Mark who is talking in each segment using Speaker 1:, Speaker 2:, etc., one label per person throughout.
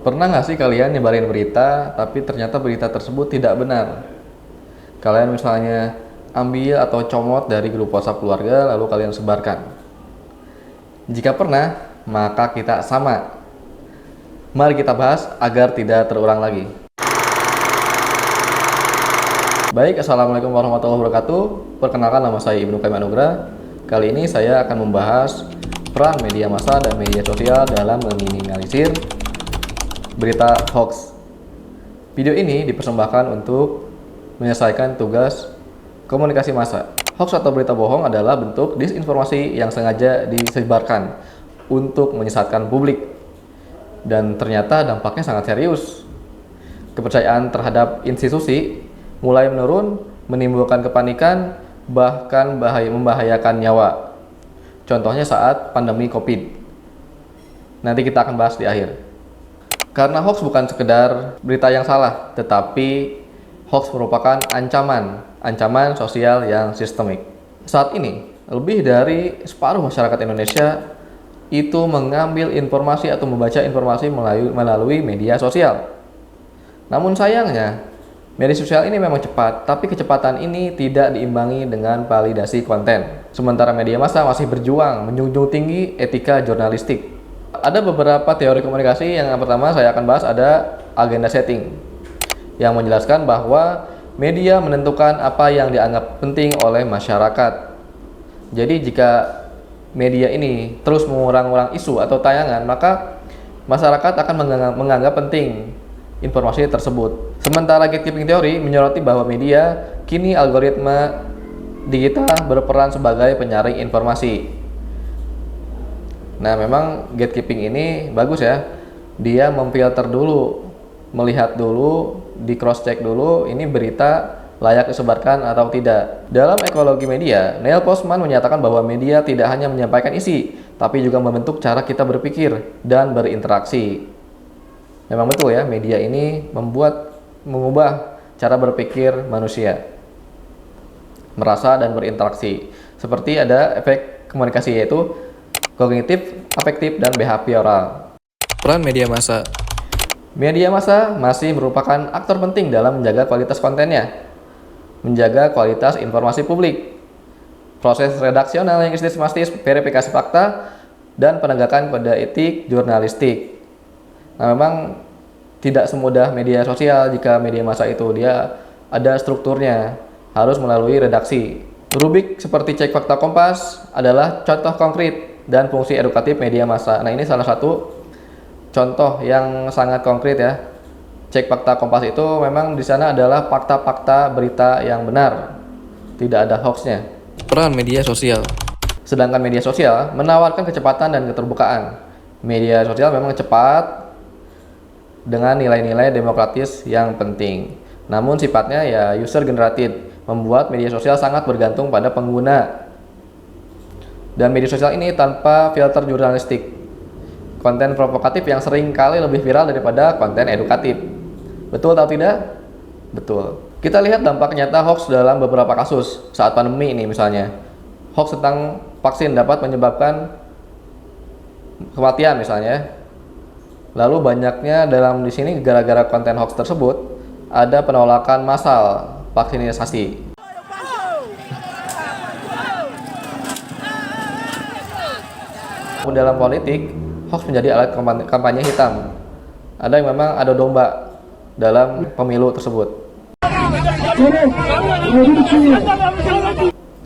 Speaker 1: Pernah nggak sih kalian nyebarin berita, tapi ternyata berita tersebut tidak benar? Kalian misalnya ambil atau comot dari grup WhatsApp keluarga, lalu kalian sebarkan. Jika pernah, maka kita sama. Mari kita bahas agar tidak terulang lagi. Baik, Assalamualaikum warahmatullahi wabarakatuh. Perkenalkan, nama saya Ibnu Qayyim Anugrah. Kali ini saya akan membahas peran media massa dan media sosial dalam meminimalisir berita hoax. Video ini dipersembahkan untuk menyelesaikan tugas komunikasi massa. Hoax atau berita bohong adalah bentuk disinformasi yang sengaja disebarkan untuk menyesatkan publik, dan ternyata dampaknya sangat serius. Kepercayaan terhadap institusi mulai menurun, menimbulkan kepanikan, bahkan membahayakan nyawa. Contohnya saat pandemi COVID. Nanti kita akan bahas di akhir. Karena hoax bukan sekedar berita yang salah, tetapi hoax merupakan ancaman sosial yang sistemik. Saat ini, lebih dari separuh masyarakat Indonesia itu mengambil informasi atau membaca informasi melalui media sosial. Namun sayangnya, media sosial ini memang cepat, tapi kecepatan ini tidak diimbangi dengan validasi konten. Sementara media massa masih berjuang menjunjung tinggi etika jurnalistik. Ada beberapa teori komunikasi. Yang pertama saya akan bahas ada agenda setting, yang menjelaskan bahwa media menentukan apa yang dianggap penting oleh masyarakat. Jadi jika media ini terus mengulang-ulang isu atau tayangan, maka masyarakat akan menganggap penting informasi tersebut. Sementara gatekeeping teori menyoroti bahwa media kini algoritma digital berperan sebagai penyaring informasi. Nah, memang gatekeeping ini bagus ya. Dia memfilter dulu, melihat dulu, di cross check dulu ini berita layak disebarkan atau tidak. Dalam ekologi media, Neil Postman menyatakan bahwa media tidak hanya menyampaikan isi, tapi juga membentuk cara kita berpikir dan berinteraksi. Memang betul ya, media ini mengubah cara berpikir manusia, merasa dan berinteraksi. Seperti ada efek komunikasi, yaitu kognitif, afektif, dan behavioral. Peran media massa. Media massa masih merupakan aktor penting dalam menjaga kualitas kontennya, menjaga kualitas informasi publik, proses redaksional yang sistematis, verifikasi fakta, dan penegakan kode etik jurnalistik. Nah, memang tidak semudah media sosial. Jika media massa itu dia ada strukturnya, harus melalui redaksi. Rubrik seperti Cek Fakta Kompas adalah contoh konkret dan fungsi edukatif media massa. Nah, ini salah satu contoh yang sangat konkret ya. Cek Fakta Kompas itu memang di sana adalah fakta-fakta berita yang benar, tidak ada hoaxnya. Peran media sosial. Sedangkan media sosial menawarkan kecepatan dan keterbukaan. Media sosial memang cepat dengan nilai-nilai demokratis yang penting. Namun sifatnya ya user generated, membuat media sosial sangat bergantung pada pengguna. Dan media sosial ini tanpa filter jurnalistik. Konten provokatif yang sering kali lebih viral daripada konten edukatif. Betul atau tidak? Betul. Kita lihat dampak nyata hoax dalam beberapa kasus. Saat pandemi ini misalnya, hoax tentang vaksin dapat menyebabkan kematian misalnya. Lalu banyaknya dalam di sini gara-gara konten hoax tersebut ada penolakan massal vaksinasi. Dalam politik, hoax menjadi alat kampanye hitam. Ada yang memang ada domba dalam pemilu tersebut.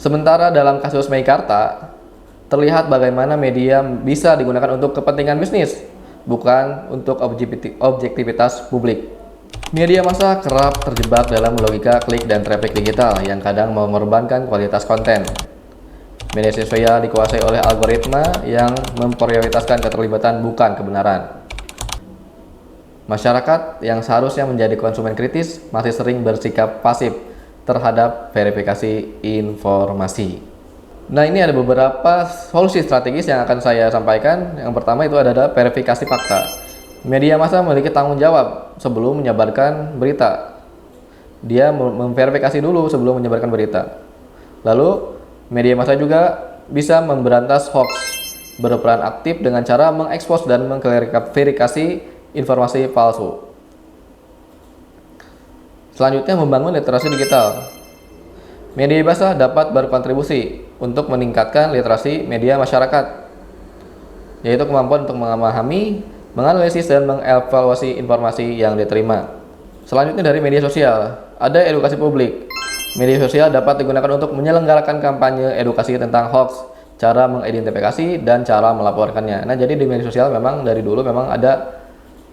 Speaker 1: Sementara dalam kasus Meikarta, terlihat bagaimana media bisa digunakan untuk kepentingan bisnis, bukan untuk objektivitas publik. Media massa kerap terjebak dalam logika klik dan traffic digital yang kadang mengorbankan kualitas konten. Media sosial dikuasai oleh algoritma yang memprioritaskan keterlibatan bukan kebenaran. Masyarakat yang seharusnya menjadi konsumen kritis masih sering bersikap pasif terhadap verifikasi informasi. Nah, ini ada beberapa solusi strategis yang akan saya sampaikan. Yang pertama itu adalah verifikasi fakta. Media massa memiliki tanggung jawab sebelum menyebarkan berita. Dia memverifikasi dulu sebelum menyebarkan berita. Lalu media massa juga bisa memberantas hoax, berperan aktif dengan cara mengekspos dan mengklarifikasi informasi palsu. Selanjutnya, membangun literasi digital. Media basah dapat berkontribusi untuk meningkatkan literasi media masyarakat, yaitu kemampuan untuk memahami, menganalisis, dan mengevaluasi informasi yang diterima. Selanjutnya, dari media sosial, ada edukasi publik. Media sosial dapat digunakan untuk menyelenggarakan kampanye edukasi tentang hoax, cara mengidentifikasi, dan cara melaporkannya. Nah, jadi di media sosial memang dari dulu memang ada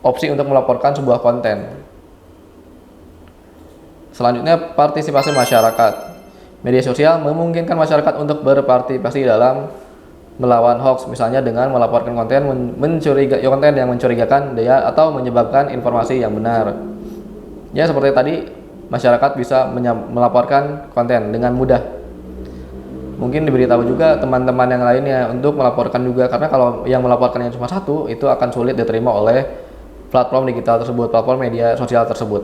Speaker 1: opsi untuk melaporkan sebuah konten. Selanjutnya, partisipasi masyarakat. Media sosial memungkinkan masyarakat untuk berpartisipasi dalam melawan hoax, misalnya dengan melaporkan konten yang mencurigakan dia atau menyebabkan informasi yang benar. Ya, seperti tadi, masyarakat bisa melaporkan konten dengan mudah. Mungkin diberitahu juga teman-teman yang lainnya untuk melaporkan juga, karena kalau yang melaporkannya cuma satu, itu akan sulit diterima oleh platform digital tersebut, platform media sosial tersebut.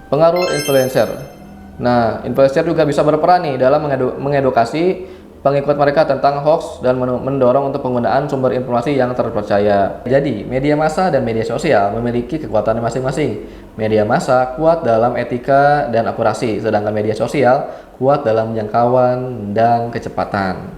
Speaker 1: Pengaruh influencer. Nah, influencer juga bisa berperan nih dalam mengedukasi pengikut mereka tentang hoax dan mendorong untuk penggunaan sumber informasi yang terpercaya. Jadi, media massa dan media sosial memiliki kekuatan masing-masing. Media massa kuat dalam etika dan akurasi, sedangkan media sosial kuat dalam jangkauan dan kecepatan.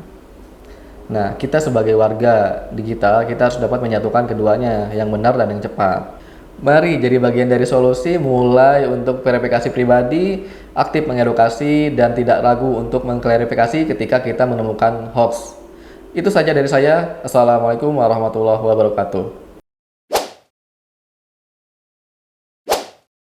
Speaker 1: Nah, kita sebagai warga digital, kita harus dapat menyatukan keduanya, yang benar dan yang cepat. Mari jadi bagian dari solusi, mulai untuk verifikasi pribadi, aktif mengedukasi, dan tidak ragu untuk mengklarifikasi ketika kita menemukan hoax. Itu saja dari saya. Assalamualaikum warahmatullahi wabarakatuh.